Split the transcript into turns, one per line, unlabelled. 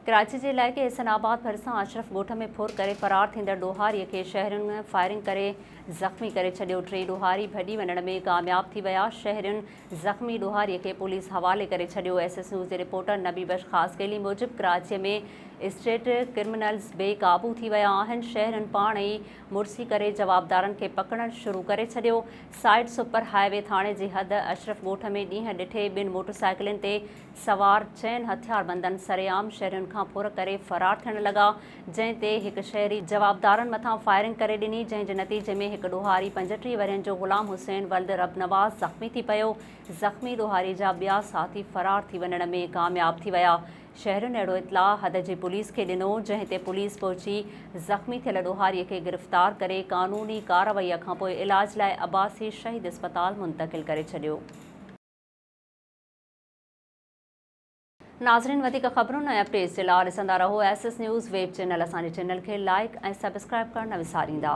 कराची जे इलाइक़े हसनाबाद भरिसां अशरफ ॻोठ में फुर करे फ़रार थींदड़ ॾोहारीअ खे शहरियुनि में फायरिंग करे ज़ख़्मी करे छॾियो। 3 ॾोहारी भॼी वञण में कामयाब थी विया। शहरियुनि ज़ख़्मी ॾोहारीअ खे पुलिस हवाले करे छॾियो। SS न्यूज़ जे रिपोर्टर नबी बख्श ख़ासकेली मूजिब कराचीअ में स्ट्रीट क्रिमिनल्स बेकाबू थी विया आहिनि। शहरियुनि पाण ई मुड़सी करे जवाबदारनि खे पकड़णु शुरू करे छॾियो। साइड सुपर हाईवे थाणे जी हद अशरफ ॻोठ में ॾींहं ॾिठे 2 मोटरसाइकिलुनि ते सवार 4 हथियारबंदनि सरेआम शहरियुनि खां फुर करे फ़रार थियण लॻा, जंहिं ते हिकु शहरी जवाबदारनि मथां फायरिंग करे ॾिनी, जंहिं जे नतीजे में हिकु ॾोहारी 35 वरियनि जो ग़ुलाम हुसैन वल्द रबनवाज़ ज़ख़्मी थी पियो। ज़ख़्मी ॾोहारी जा ॿिया साथी फ़रार थी वञण में कामयाब थी विया। शहरियुनि अहिड़ो इतलाह हद जी पुलिस खे ॾिनो, जंहिं ते पुलिस पहुची ज़ख़्मी थियल ॾोहारीअ खे गिरफ़्तार करे क़ानूनी कार्रवाईअ खां पोइ इलाज लाइ अब्बासी शहीद अस्पताल मुंतक़िल करे छॾियो। नाज़रीन, वधीक ख़बरुनि ऐं अपडेट्स जे लाइ ॾिसंदा रहो SS न्यूज़ वेब चैनल। असांजे चैनल खे लाइक ऐं सब्सक्राइब करणु न विसारींदा।